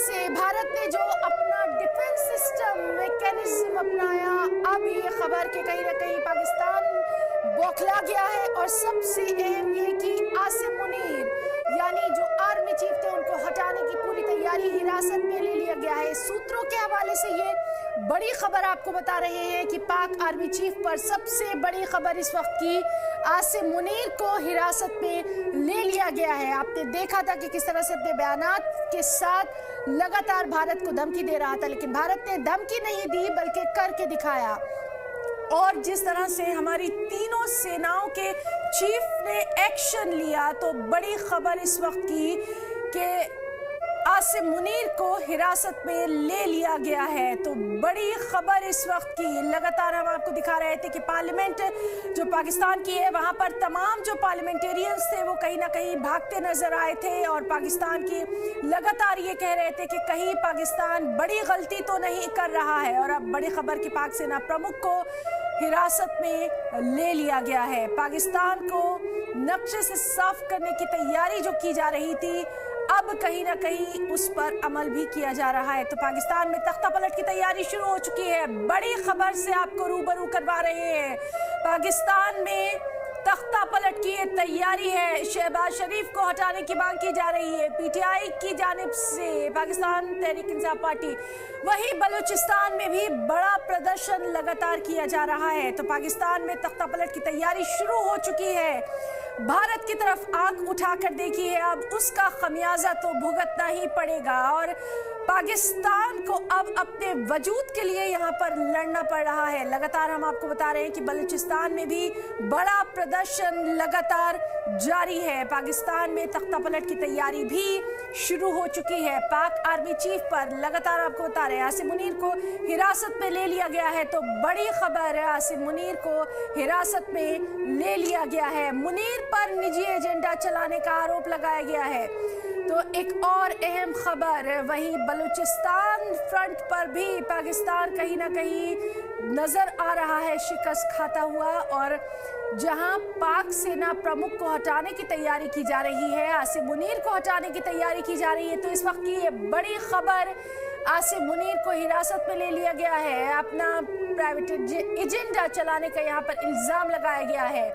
से भारत ने जो अपना डिफेंस सिस्टम मैकेनिज्म अपनाया, अब ये खबर कि कहीं ना कहीं पाकिस्तान बौखला गया है। और सबसे अहम ये कि आसिम मुनीर यानी जो आर्मी चीफ थे उनको हटाने की पूरी तैयारी हिरासत में ले लिया गया है। सूत्रों के हवाले से ये बड़ी खबर आपको बता रहे हैं कि पाक आर्मी चीफ पर सबसे बड़ी खबर इस वक्त की आसिम मुनीर को हिरासत में ले लिया गया है। आपने देखा था कि किस तरह से अपने बयानात के साथ लगातार भारत को धमकी दे रहा था, लेकिन भारत ने धमकी नहीं दी बल्कि करके दिखाया। और जिस तरह से हमारी तीनों सेनाओं के चीफ ने एक्शन लिया, तो बड़ी खबर इस वक्त की कि आसिम मुनीर को हिरासत में ले लिया गया है। तो बड़ी खबर इस वक्त की, लगातार हम आपको दिखा रहे थे कि पार्लियामेंट जो पाकिस्तान की है वहां पर तमाम जो पार्लियामेंटेरियंस थे वो कहीं ना कहीं भागते नजर आए थे और पाकिस्तान की लगातार ये कह रहे थे कि कहीं पाकिस्तान बड़ी गलती तो नहीं कर रहा है। और अब बड़ी खबर की पाक सेना प्रमुख को हिरासत में ले लिया गया है। पाकिस्तान को नक्शे से साफ करने की तैयारी जो की जा रही थी, अब कहीं ना कहीं उस पर अमल भी किया जा रहा है। तो पाकिस्तान में तख्ता पलट की तैयारी शुरू हो चुकी है। बड़ी खबर से आपको रूबरू करवा रहे हैं। पाकिस्तान में तख्ता पलट की ये तैयारी है। शहबाज शरीफ को हटाने की मांग की जा रही है पीटीआई की जानिब से, पाकिस्तान तहरीक इंसाफ पार्टी। वहीं बलूचिस्तान में भी बड़ा प्रदर्शन लगातार किया जा रहा है। तो पाकिस्तान में तख्ता पलट की तैयारी शुरू हो चुकी है। भारत की तरफ आंख उठाकर देखिए, अब उसका खमियाजा तो भुगतना ही पड़ेगा। और पाकिस्तान को अब अपने वजूद के लिए यहाँ पर लड़ना पड़ रहा है। लगातार हम आपको बता रहे हैं कि बलूचिस्तान में भी बड़ा प्रदर्शन लगातार जारी है। पाकिस्तान में तख्ता पलट की तैयारी भी शुरू हो चुकी है। पाक आर्मी चीफ पर लगातार आपको बता रहे हैं आसिम मुनीर को हिरासत में ले लिया गया है। तो बड़ी खबर है, आसिम मुनीर को हिरासत में ले लिया गया है। मुनीर पर निजी एजेंडा चलाने का आरोप लगाया गया है। तो एक और अहम खबर, वहीं बलूचिस्तान फ्रंट पर भी पाकिस्तान कहीं ना कहीं नजर आ रहा है शिकस्त खाता हुआ। और जहां पाक सेना प्रमुख को हटाने की तैयारी की जा रही है, आसिम मुनीर को हटाने की तैयारी की जा रही है। तो इस वक्त की ये बड़ी खबर, आसिम मुनीर को हिरासत में ले लिया गया है। अपना प्राइवेट एजेंडा चलाने का यहाँ पर इल्जाम लगाया गया है।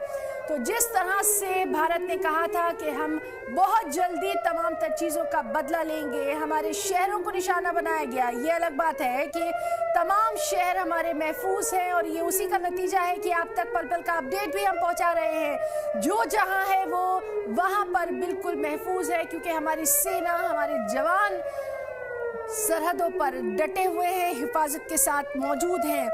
तो जिस तरह से भारत ने कहा था कि हम बहुत जल्दी तमाम तर चीज़ों का बदला लेंगे, हमारे शहरों को निशाना बनाया गया। ये अलग बात है कि तमाम शहर हमारे महफूज हैं और ये उसी का नतीजा है कि आप तक पल पल का अपडेट भी हम पहुंचा रहे हैं। जो जहां है वो वहां पर बिल्कुल महफूज है, क्योंकि हमारी सेना, हमारे जवान सरहदों पर डटे हुए हैं, हिफाजत के साथ मौजूद हैं।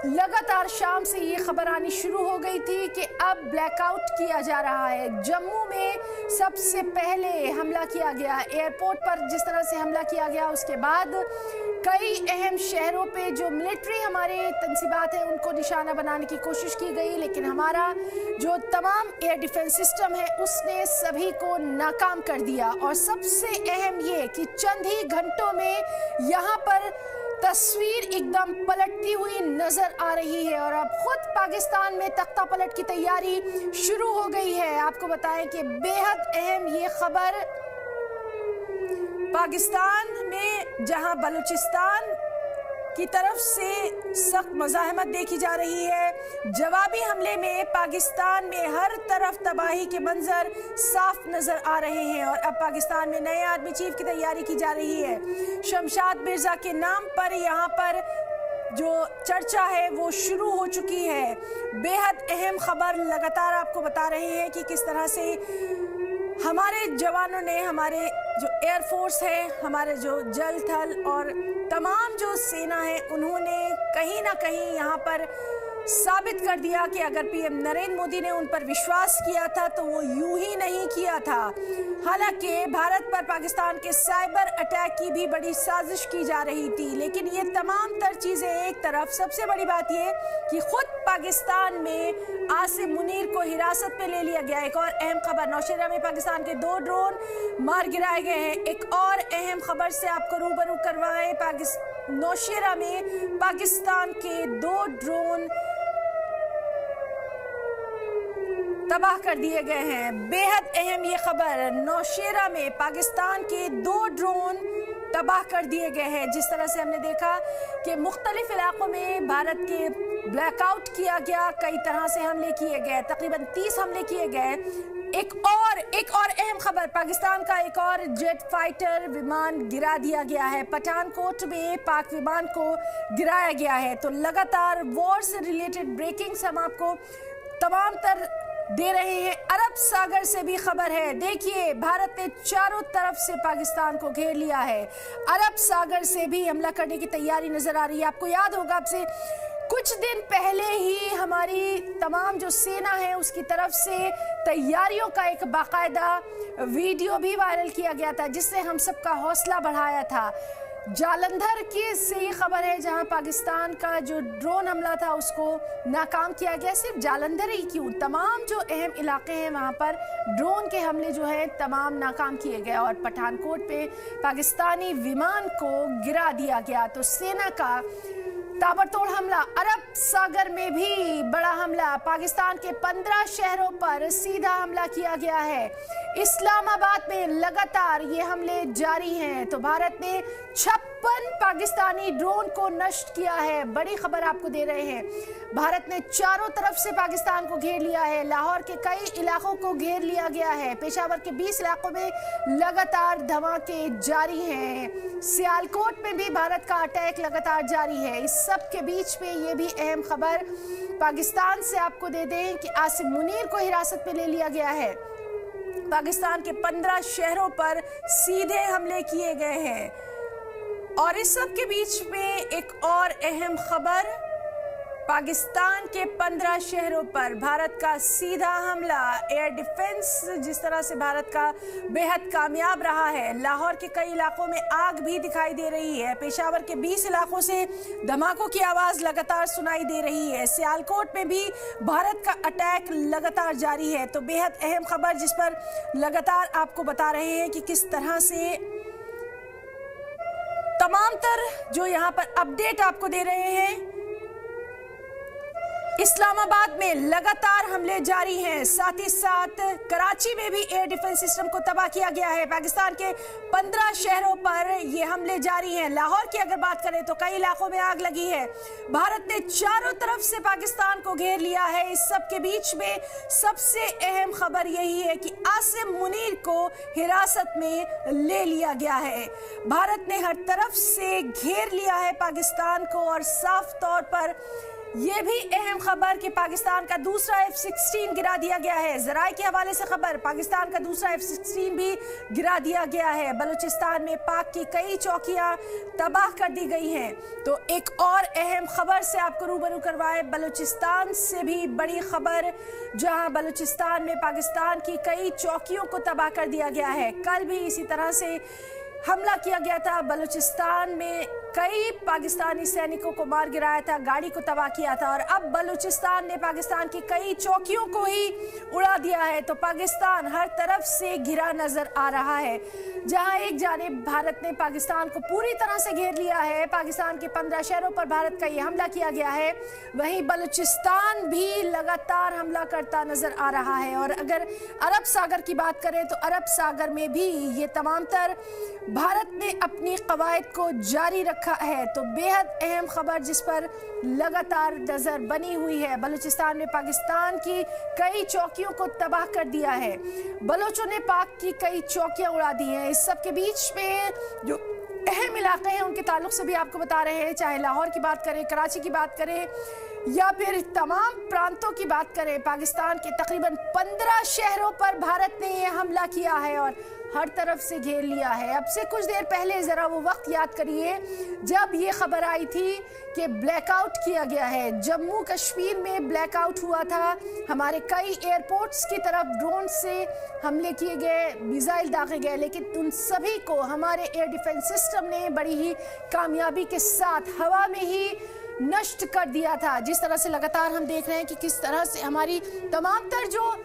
लगातार शाम से ये खबर आनी शुरू हो गई थी कि अब ब्लैकआउट किया जा रहा है। जम्मू में सबसे पहले हमला किया गया, एयरपोर्ट पर जिस तरह से हमला किया गया, उसके बाद कई अहम शहरों पे जो मिलिट्री हमारे तंसीबात हैं उनको निशाना बनाने की कोशिश की गई, लेकिन हमारा जो तमाम एयर डिफेंस सिस्टम है उसने सभी को नाकाम कर दिया। और सबसे अहम ये कि चंद ही घंटों में यहाँ पर तस्वीर एकदम पलटती हुई नजर आ रही है। और अब खुद पाकिस्तान में तख्ता पलट की तैयारी शुरू हो गई है। आपको बताएं कि बेहद अहम ये खबर, पाकिस्तान में जहां बलूचिस्तान की तरफ से सख्त मज़ाहमत देखी जा रही है, जवाबी हमले में पाकिस्तान में हर तरफ तबाही के मंजर साफ नजर आ रहे हैं। और अब पाकिस्तान में नए आर्मी चीफ की तैयारी की जा रही है। शमशाद मिर्जा के नाम पर यहाँ पर जो चर्चा है वो शुरू हो चुकी है। बेहद अहम खबर लगातार आपको बता रहे हैं कि किस तरह से हमारे जवानों ने, हमारे जो एयरफोर्स है, हमारे जो जल थल और तमाम जो सेना है, उन्होंने कहीं ना कहीं यहाँ पर साबित कर दिया कि अगर पीएम नरेंद्र मोदी ने उन पर विश्वास किया था तो वो यूं ही नहीं किया था। हालांकि भारत पर पाकिस्तान के साइबर अटैक की भी बड़ी साजिश की जा रही थी, लेकिन ये तमाम तर चीज़ें एक तरफ, सबसे बड़ी बात ये कि खुद पाकिस्तान में आसिम मुनीर को हिरासत में ले लिया गया। एक और अहम खबर, नौशेरा में पाकिस्तान के 2 ड्रोन मार गिराए गए हैं। एक और अहम खबर से आपको रूबरू करवाएं, नौशेरा में पाकिस्तान के 2 ड्रोन तबाह कर दिए गए हैं। बेहद अहम ये खबर, नौशेरा में पाकिस्तान के 2 ड्रोन तबाह कर दिए गए हैं। जिस तरह से हमने देखा कि मुख्तलिफ इलाकों में भारत के ब्लैकआउट किया गया, कई तरह से हमले किए गए, तकरीबन 30 हमले किए गए। एक और अहम खबर, पाकिस्तान का एक और जेट फाइटर विमान गिरा दिया गया है। पठानकोट में पाक विमान को गिराया गया है। तो लगातार वॉर से रिलेटेड ब्रेकिंग्स हम आपको तमाम तर दे रहे हैं। अरब सागर से भी खबर है। देखिए, भारत ने चारों तरफ से पाकिस्तान को घेर लिया है। अरब सागर से भी हमला करने की तैयारी नजर आ रही है। आपको याद होगा, आपसे कुछ दिन पहले ही हमारी तमाम जो सेना है उसकी तरफ से तैयारियों का एक बाकायदा वीडियो भी वायरल किया गया था, जिससे हम सबका हौसला बढ़ाया था। जालंधर की से ये खबर है, जहां पाकिस्तान का जो ड्रोन हमला था उसको नाकाम किया गया। सिर्फ जालंधर ही क्यों, तमाम जो अहम इलाके हैं वहां पर ड्रोन के हमले जो है तमाम नाकाम किए गए और पठानकोट पे पाकिस्तानी विमान को गिरा दिया गया। तो सेना का ताबड़तोड़ हमला। अरब सागर में भी बड़ा हमला, पाकिस्तान के 15 शहरों पर सीधा हमला किया गया है। इस्लामाबाद में लगातार ये हमले जारी हैं। तो भारत ने 56 पाकिस्तानी ड्रोन को नष्ट किया है। बड़ी खबर आपको दे रहे हैं, भारत ने चारों तरफ से पाकिस्तान को घेर लिया है। लाहौर के कई इलाकों को घेर लिया गया है। पेशावर के 20 इलाकों में लगातार धमाके जारी हैं। सियालकोट में भी भारत का अटैक लगातार जारी है। इस सब के बीच में ये भी अहम खबर पाकिस्तान से आपको दे दें कि आसिम मुनीर को हिरासत में ले लिया गया है। पाकिस्तान के 15 शहरों पर सीधे हमले किए गए हैं। और इस सब के बीच में एक और अहम खबर, पाकिस्तान के 15 शहरों पर भारत का सीधा हमला, एयर डिफेंस जिस तरह से भारत का बेहद कामयाब रहा है। लाहौर के कई इलाकों में आग भी दिखाई दे रही है। पेशावर के 20 इलाकों से धमाकों की आवाज लगातार सुनाई दे रही है। सियालकोट में भी भारत का अटैक लगातार जारी है। तो बेहद अहम खबर जिस पर लगातार आपको बता रहे हैं कि किस तरह से तमाम तर जो यहाँ पर अपडेट आपको दे रहे हैं। इस्लामाबाद में लगातार हमले जारी हैं, साथ ही साथ कराची में भी एयर डिफेंस सिस्टम को तबाह किया गया है। पाकिस्तान के 15 शहरों पर ये हमले जारी हैं। लाहौर की अगर बात करें तो कई इलाकों में आग लगी है। भारत ने चारों तरफ से पाकिस्तान को घेर लिया है। इस सब के बीच में सबसे अहम खबर यही है कि आसिम मुनीर को हिरासत में ले लिया गया है। भारत ने हर तरफ से घेर लिया है पाकिस्तान को। और साफ तौर पर यह भी अहम खबर कि पाकिस्तान का दूसरा F-16 गिरा दिया गया है। जराए के हवाले से खबर, पाकिस्तान का दूसरा F-16 भी गिरा दिया गया है। बलूचिस्तान में पाक की कई चौकियां तबाह कर दी गई हैं। तो एक और अहम खबर से आपको रूबरू करवाए, बलूचिस्तान से भी बड़ी खबर, जहां बलूचिस्तान में पाकिस्तान की कई चौकियों को तबाह कर दिया गया है। कल भी इसी तरह से हमला किया गया था। बलूचिस्तान में कई पाकिस्तानी सैनिकों को मार गिराया था, गाड़ी को तबाह किया था। और अब बलूचिस्तान ने पाकिस्तान की कई चौकियों को ही उड़ा दिया है। तो पाकिस्तान हर तरफ से घिरा नजर आ रहा है। जहां एक जानिब भारत ने पाकिस्तान को पूरी तरह से घेर लिया है, पाकिस्तान के 15 शहरों पर भारत का ये हमला किया गया है, वहीं बलूचिस्तान भी लगातार हमला करता नजर आ रहा है। और अगर अरब सागर की बात करें तो अरब सागर में भी ये तमाम तर भारत ने अपनी कवायद को जारी रखा है। तो बेहद अहम खबर जिस पर लगातार नजर बनी हुई है, बलूचिस्तान में पाकिस्तान की कई चौकियों को तबाह कर दिया है। बलोचों ने पाक की कई चौकियां उड़ा दी हैं। इस सब के बीच में जो अहम इलाके हैं उनके ताल्लुक से भी आपको बता रहे हैं, चाहे लाहौर की बात करें, कराची की बात करें या फिर तमाम प्रांतों की बात करें, पाकिस्तान के तकरीबन 15 शहरों पर भारत ने यह हमला किया है और हर तरफ से घेर लिया है। अब से कुछ देर पहले जरा वो वक्त याद करिए जब ये खबर आई थी कि ब्लैकआउट किया गया है। जम्मू कश्मीर में ब्लैकआउट हुआ था। हमारे कई एयरपोर्ट्स की तरफ ड्रोन से हमले किए गए, मिसाइल दागे गए, लेकिन उन सभी को हमारे एयर डिफेंस सिस्टम ने बड़ी ही कामयाबी के साथ हवा में ही नष्ट कर दिया था। जिस तरह से लगातार हम देख रहे हैं कि किस तरह से हमारी तमाम तर जो